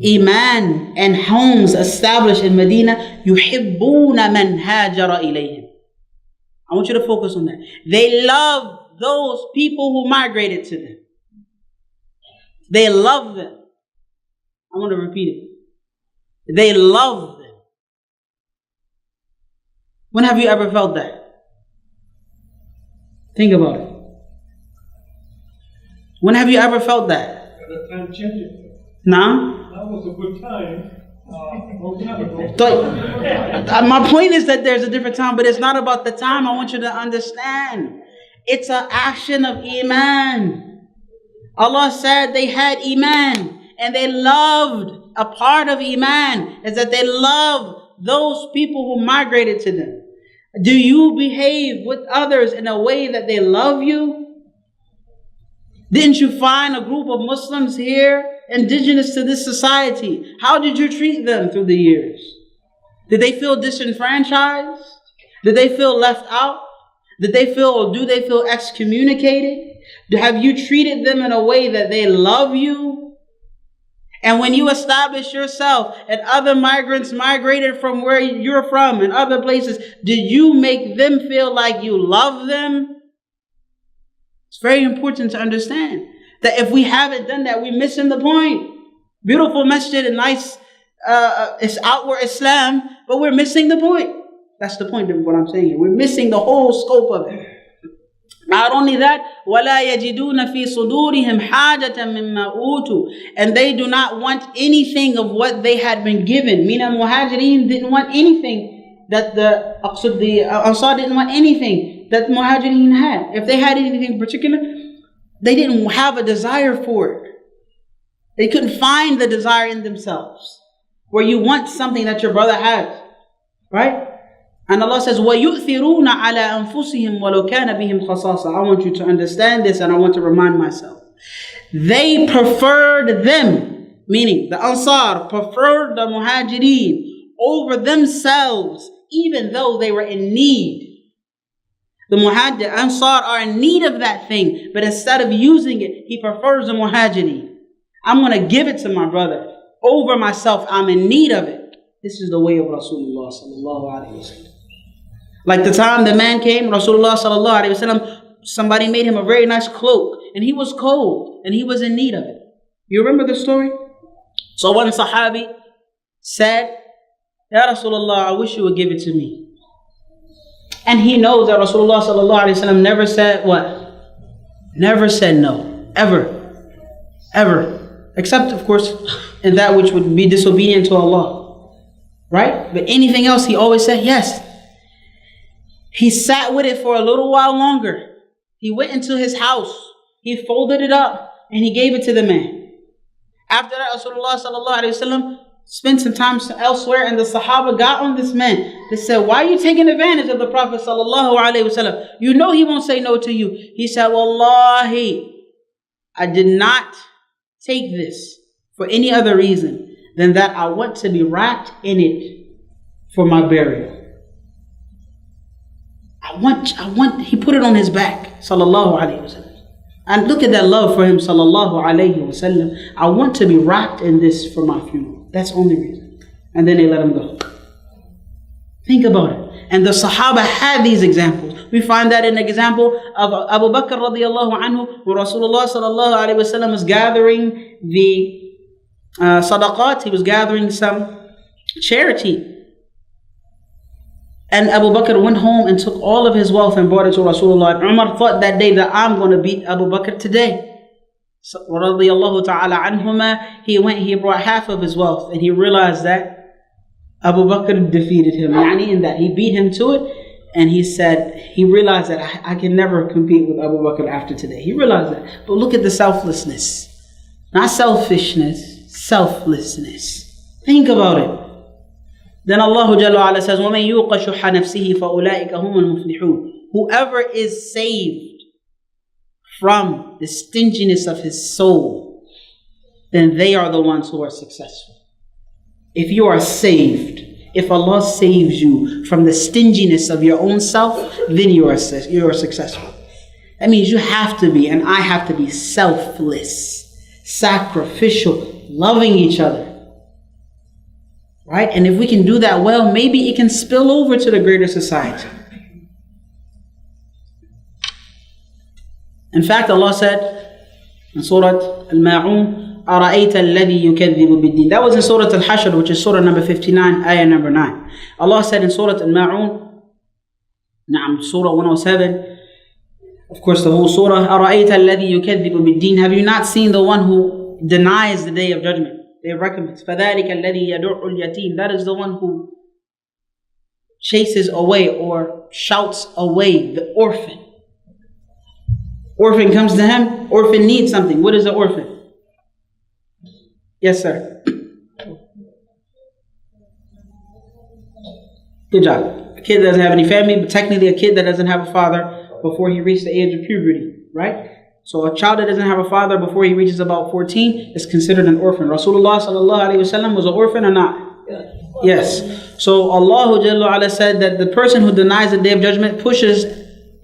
Iman and homes established in Medina, يُحِبُّونَ مَنْ هَاجَرَ إِلَيْهِمْ. I want you to focus on that. They love those people who migrated to them. They love them. I want to repeat it. They love them. When have you ever felt that? Think about it. When have you ever felt that? The time changed. Nah? That was a good time. My point is that there's a different time, but it's not about the time. I want you to understand. It's an action of Iman. Allah said they had Iman and they loved. A part of Iman is that they love those people who migrated to them. Do you behave with others in a way that they love you? Didn't you find a group of Muslims here, indigenous to this society? How did you treat them through the years? Did they feel disenfranchised? Did they feel left out? Did they feel, or do they feel excommunicated? Have you treated them in a way that they love you? And when you establish yourself and other migrants migrated from where you're from and other places, did you make them feel like you love them? It's very important to understand that if we haven't done that, we're missing the point. Beautiful masjid and nice it's outward Islam, but we're missing the point. That's the point of what I'm saying here. We're missing the whole scope of it. Not only that, وَلَا يَجِدُونَ فِي صُدُورِهِمْ حَاجَةً مِمَّا أُوتُوا, and they do not want anything of what they had been given. Meaning Muhajirin didn't want anything that the Ansar didn't want anything that the Muhajirin had. If they had anything in particular, they didn't have a desire for it. They couldn't find the desire in themselves. Where you want something that your brother has. Right? And Allah says, وَيُؤْثِرُونَ عَلَىٰ أَنفُسِهِمْ وَلَوْ كَانَ بِهِمْ خَصَاصَةٌ. I want you to understand this and I want to remind myself. They preferred them, meaning the Ansar preferred the Muhajirin over themselves, even though they were in need. The Ansar are in need of that thing, but instead of using it, he prefers the Muhajirin. I'm going to give it to my brother over myself. I'm in need of it. This is the way of Rasulullah sallallahu alaihi wasallam. Like the time the man came, Rasulullah sallallahu alaihi wasallam, somebody made him a very nice cloak, and he was cold, and he was in need of it. You remember the story? So one Sahabi said, Ya Rasulullah, I wish you would give it to me. And he knows that Rasulullah sallallahu alaihi wasallam never said what? Never said no. Ever. Ever. Except, of course, in that which would be disobedient to Allah. Right? But anything else, he always said yes. He sat with it for a little while longer. He went into his house. He folded it up and he gave it to the man. After that, Rasulullah sallallahu alaihi wasallam spent some time elsewhere, and the Sahaba got on this man. They said, why are you taking advantage of the Prophet sallallahu alaihi wasallam? You know he won't say no to you. He said, Wallahi, I did not take this for any other reason than that I want to be wrapped in it for my burial. He put it on his back, sallallahu alayhi wasallam. And look at that love for him, sallallahu alayhi wasallam. I want to be wrapped in this for my funeral. That's the only reason. And then they let him go. Think about it. And the Sahaba had these examples. We find that in the example of Abu Bakr radiallahu anhu, where Rasulullah sallallahu alayhi wasallam was gathering the sadaqat. He was gathering some charity. And Abu Bakr went home and took all of his wealth and brought it to Rasulullah. And Umar thought that day that I'm going to beat Abu Bakr today. So, radiyallahu ta'ala anhuma, he brought half of his wealth, and he realized that Abu Bakr defeated him. In that he beat him to it, and he realized that I can never compete with Abu Bakr after today. He realized that. But look at the selflessness. Not selfishness, selflessness. Think about it. Then Allah Jalla wa Ala says, وَمَنْ يُوقَ شُحَّ نَفْسِهِ فَأُولَٰئِكَ هُمُ الْمُفْلِحُونَ. Whoever is saved from the stinginess of his soul, then they are the ones who are successful. If you are saved, if Allah saves you from the stinginess of your own self, then you are successful. That means you have to be, and I have to be, selfless, sacrificial, loving each other. Right? And if we can do that well, maybe it can spill over to the greater society. In fact, Allah said in Surah Al-Ma'un, أَرَأَيْتَ الَّذِي يُكَذِّبُ بِالدِّينِ. That was in Surah Al-Hashr, which is Surah number 59, ayah number 9. Allah said in Surah Al-Ma'un, Surah 107, of course the whole Surah, أَرَأَيْتَ الَّذِي يُكَذِّبُ بِالدِّينِ. Have you not seen the one who denies the day of judgment? They recommend فَذَلِكَ الَّذِي يَدُعُّ الْيَتِيمِ. That is the one who chases away or shouts away the orphan. Orphan comes to him, orphan needs something. What is the orphan? Yes, sir. Good job. A kid doesn't have any family, but technically a kid that doesn't have a father before he reached the age of puberty, right? So a child that doesn't have a father before he reaches about 14 is considered an orphan. Rasulullah sallallahu alaihi wasallam was an orphan or not? Yes. So Allah Jalla wa Ala said that the person who denies the Day of Judgment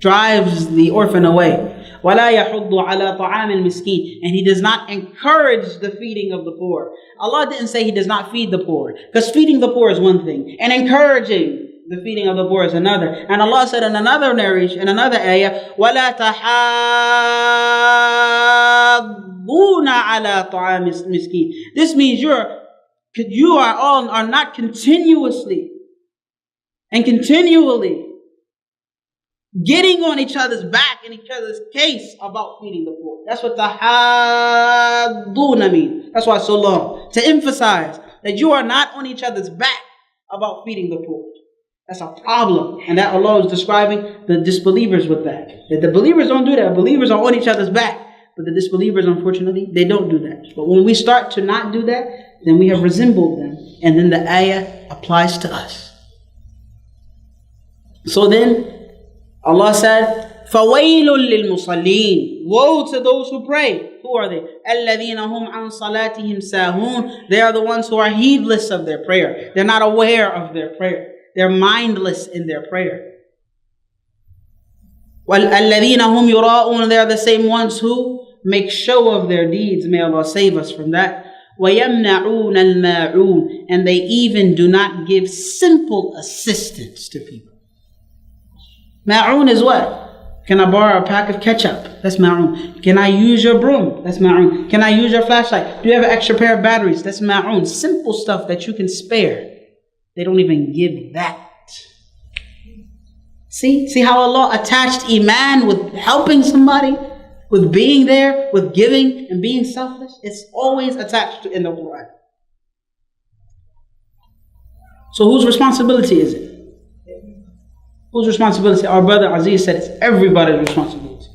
drives the orphan away. وَلَا يَحُضُّ عَلَى طَعَامِ الْمِسْكِينِ. And He does not encourage the feeding of the poor. Allah didn't say He does not feed the poor, because feeding the poor is one thing, and encouraging the feeding of the poor is another. And Allah said in another narration, in another ayah, وَلَا تَحَاضُّونَ عَلَى طَعَامِ الْمِسْكِينِ. This means you are not continuously and continually getting on each other's back in each other's case about feeding the poor. That's what tahadduna means. That's why it's so long. To emphasize that you are not on each other's back about feeding the poor. That's a problem. And that Allah is describing the disbelievers with that. That the believers don't do that. Believers are on each other's back. But the disbelievers, unfortunately, they don't do that. But when we start to not do that, then we have resembled them. And then the ayah applies to us. So then, Allah said, فَوَيْلٌ لِلْمُصَلِّينَ. Woe to those who pray. Who are they? الَّذِينَ هُمْ عَنْ صَلَاتِهِمْ سَاهُونَ. They are the ones who are heedless of their prayer. They're not aware of their prayer. They're mindless in their prayer. وَالَّذِينَ هُمْ يُرَاءُونَ. They are the same ones who make show of their deeds. May Allah save us from that. وَيَمْنَعُونَ الْمَاعُونَ. And they even do not give simple assistance to people. Ma'oon is what? Can I borrow a pack of ketchup? That's ma'oon. Can I use your broom? That's ma'oon. Can I use your flashlight? Do you have an extra pair of batteries? That's ma'oon. Simple stuff that you can spare. They don't even give that. See how Allah attached Iman with helping somebody, with being there, with giving and being selfless? It's always attached in the Quran. So whose responsibility is it? Whose responsibility? Our brother Aziz said it's everybody's responsibility.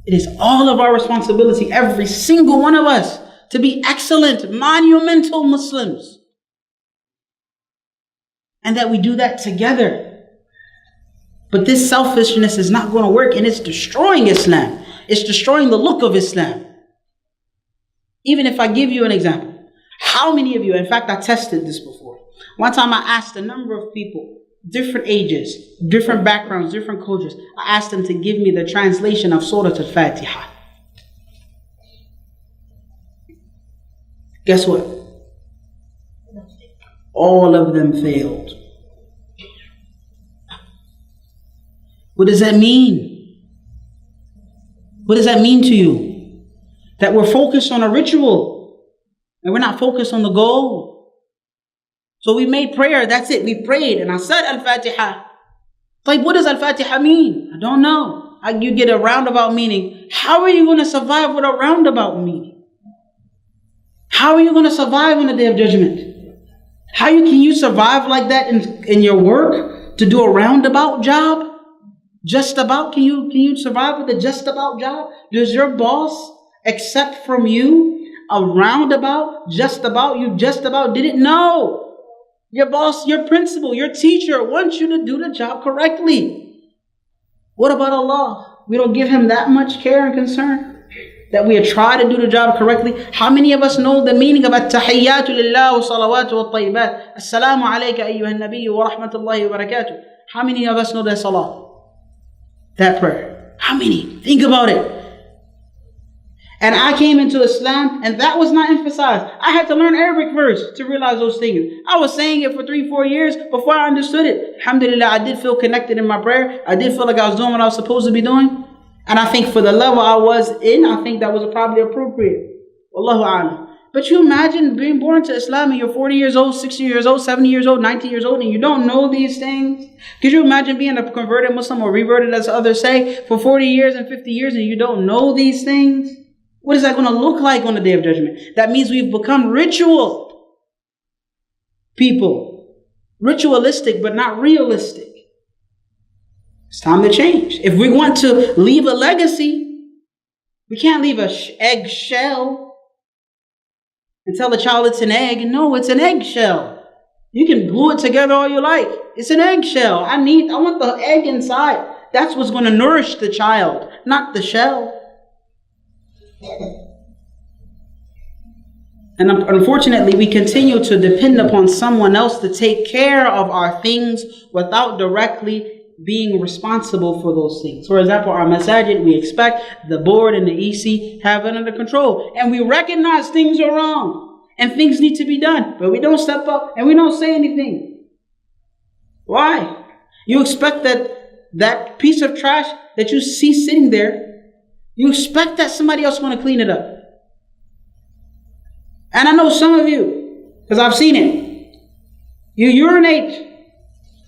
It is all of our responsibility, every single one of us, to be excellent, monumental Muslims. And that we do that together. But this selfishness is not going to work, and it's destroying Islam. It's destroying the look of Islam. Even if I give you an example, how many of you, in fact I tested this before. One time I asked a number of people, different ages, different backgrounds, different cultures. I asked them to give me the translation of Surah Al-Fatiha. Guess what? All of them failed. What does that mean? What does that mean to you? That we're focused on a ritual and we're not focused on the goal. So we made prayer, that's it, we prayed, and I said Al-Fatiha. Like, what does Al-Fatiha mean? I don't know. You get a roundabout meaning. How are you going to survive with a roundabout meaning? How are you going to survive on the Day of Judgment? Can you survive like that in your work? To do a roundabout job? Just about? Can you survive with a just about job? Does your boss accept from you a roundabout, just about, you just about did it? No. Your boss, your principal, your teacher wants you to do the job correctly. What about Allah? We don't give Him that much care and concern that we try to do the job correctly. How many of us know the meaning of at-tahiyyatu lillah wa salawatu wa tayyibat? Assalamu alayka ayyuhan nabiyyu wa rahmatullahi wa barakatuh. How many of us know that salah? That prayer. How many? Think about it. And I came into Islam and that was not emphasized. I had to learn Arabic first to realize those things. I was saying it for 3-4 years before I understood it. Alhamdulillah, I did feel connected in my prayer. I did feel like I was doing what I was supposed to be doing. And I think for the level I was in, I think that was probably appropriate. Wallahu a'lam. But you imagine being born to Islam and you're 40 years old, 60 years old, 70 years old, 90 years old, and you don't know these things? Could you imagine being a converted Muslim or reverted, as others say, for 40 years and 50 years and you don't know these things? What is that going to look like on the Day of Judgment? That means we've become ritual people. Ritualistic, but not realistic. It's time to change. If we want to leave a legacy, we can't leave an egg shell and tell the child it's an egg. No, it's an eggshell. You can glue it together all you like. It's an eggshell. I want the egg inside. That's what's going to nourish the child, not the shell. And unfortunately, we continue to depend upon someone else to take care of our things without directly being responsible for those things. For example, our masajid, we expect the board and the EC have it under control. And we recognize things are wrong and things need to be done. But we don't step up and we don't say anything. Why? You expect that piece of trash that you see sitting there, you expect that somebody else want to clean it up. And I know some of you, because I've seen it. You urinate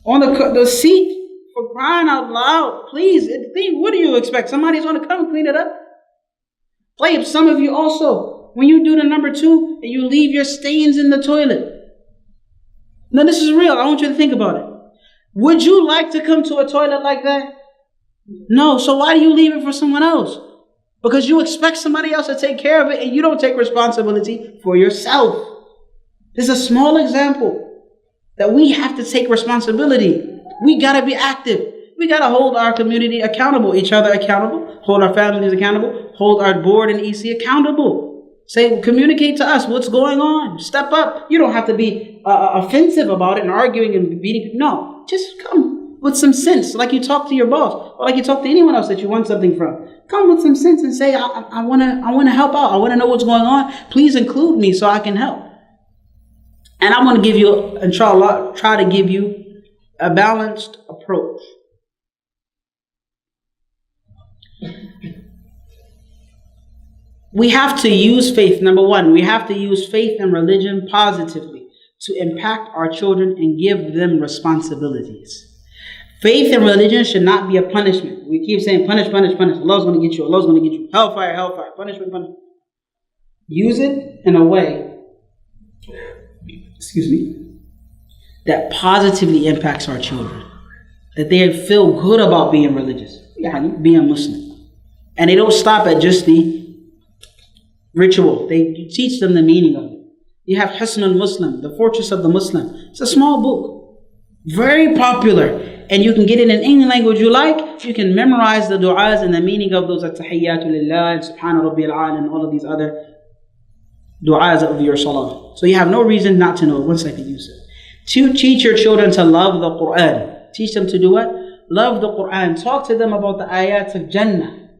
on the seat for crying out loud. Please, what do you expect? Somebody's going to come and clean it up? Play up. Some of you also, when you do the number 2 and you leave your stains in the toilet. Now this is real. I want you to think about it. Would you like to come to a toilet like that? No. So why do you leave it for someone else? Because you expect somebody else to take care of it and you don't take responsibility for yourself. This is a small example that we have to take responsibility. We got to be active. We got to hold our community accountable, each other accountable, hold our families accountable, hold our board and EC accountable. Say, communicate to us what's going on. Step up. You don't have to be offensive about it and arguing and beating. No, just come with some sense, like you talk to your boss or like you talk to anyone else that you want something from. Come with some sense and say, I want to help out. I want to know what's going on. Please include me so I can help. And I'm going to give you, inshallah, try to give you a balanced approach. We have to use faith. Number 1, we have to use faith and religion positively to impact our children and give them responsibilities. Faith and religion should not be a punishment. We keep saying punish, punish, punish. Allah's going to get you. Allah's going to get you. Hellfire, hellfire. Punishment, punishment. Use it in a way, that positively impacts our children. That they feel good about being religious, being Muslim. And they don't stop at just the ritual. They teach them the meaning of it. You have Hisn al-Muslim, the Fortress of the Muslim. It's a small book. Very popular. And you can get it in any language you like. You can memorize the du'as and the meaning of those at-tahiyyatu lillah and subhana rabbiyal a'la and all of these other du'as of your salah. So you have no reason not to know it. One second, Yusuf. To teach your children to love the Quran. Teach them to do what? Love the Quran. Talk to them about the ayats of Jannah.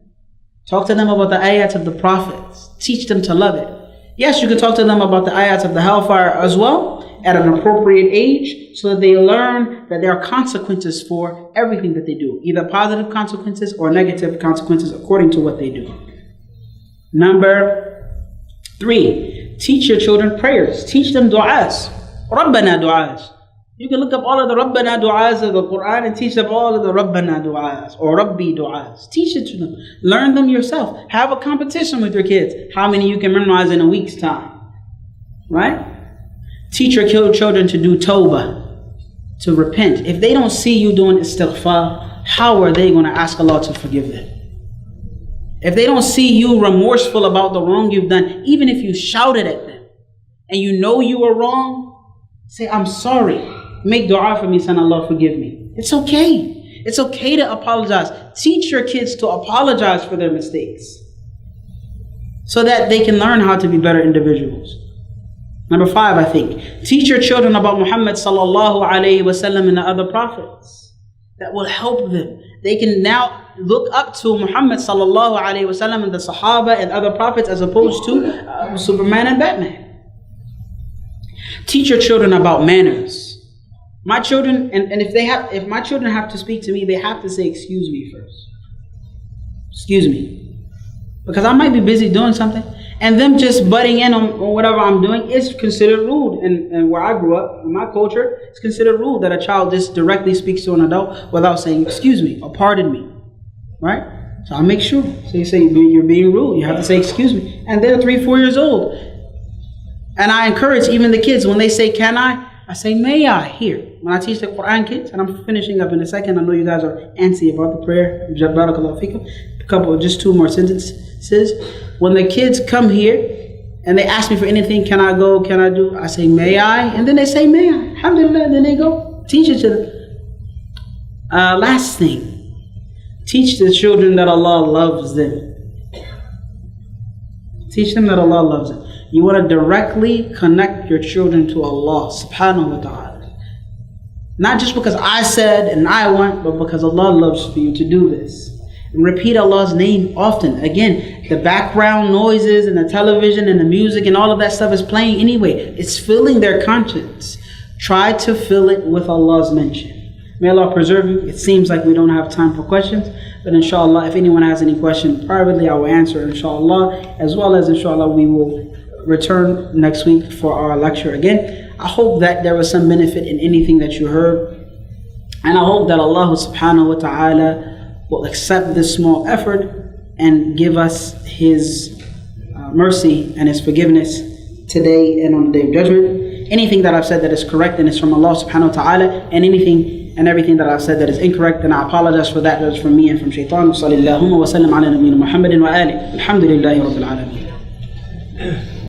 Talk to them about the ayats of the prophets. Teach them to love it. Yes, you can talk to them about the ayats of the hellfire as well at an appropriate age so that they learn that there are consequences for everything that they do. Either positive consequences or negative consequences according to what they do. Number 3, teach your children prayers. Teach them du'as. Rabbana du'as. You can look up all of the Rabbana du'as of the Quran and teach them all of the Rabbana du'as or Rabbi du'as. Teach it to them. Learn them yourself. Have a competition with your kids. How many you can memorize in a week's time. Right? Teach your children to do tawbah, to repent. If they don't see you doing istighfar, how are they going to ask Allah to forgive them? If they don't see you remorseful about the wrong you've done, even if you shouted at them and you know you were wrong, say, I'm sorry. Make dua for me, son, Allah forgive me. It's okay. It's okay to apologize. Teach your kids to apologize for their mistakes so that they can learn how to be better individuals. Number 5, I think. Teach your children about Muhammad sallallahu alayhi wasallam and the other prophets. That will help them. They can now look up to Muhammad sallallahu alayhi wasallam and the Sahaba and other prophets as opposed to Superman and Batman. Teach your children about manners. My children, and if my children have to speak to me, they have to say, excuse me first. Excuse me. Because I might be busy doing something. And them just butting in on whatever I'm doing is considered rude. And where I grew up, in my culture, it's considered rude that a child just directly speaks to an adult without saying, excuse me, or pardon me. Right? So I make sure. So you say, you're being rude. You have to say, excuse me. And they're 3, 4 years old. And I encourage even the kids, when they say, can I say, may I? Here. When I teach the Quran kids, and I'm finishing up in a second, I know you guys are antsy about the prayer. Barakallahu feekum. Just 2 more sentences. When the kids come here and they ask me for anything, can I go, can I do? I say, may I? And then they say, may I? Alhamdulillah. And then they go. Teach it to them. Last thing. Teach the children that Allah loves them. Teach them that Allah loves them. You want to directly connect your children to Allah subhanahu wa ta'ala. Not just because I said and I want, but because Allah loves for you to do this. And repeat Allah's name often. Again, the background noises and the television and the music and all of that stuff is playing anyway. It's filling their conscience. Try to fill it with Allah's mention. May Allah preserve you. It seems like we don't have time for questions, but inshallah, if anyone has any question privately, I will answer inshallah, as well as inshallah we will return next week for our lecture again. I hope that there was some benefit in anything that you heard, and I hope that Allah subhanahu wa ta'ala will accept this small effort and give us His mercy and His forgiveness today and on the Day of Judgment. Anything that I've said that is correct and is from Allah subhanahu wa ta'ala, and anything and everything that I've said that is incorrect, then I apologize for that. That's from me and from shaitan. Sallallahu wa sallam ala nabiyyina Muhammadin wa alihi. Alhamdulillahi rabbil alameen.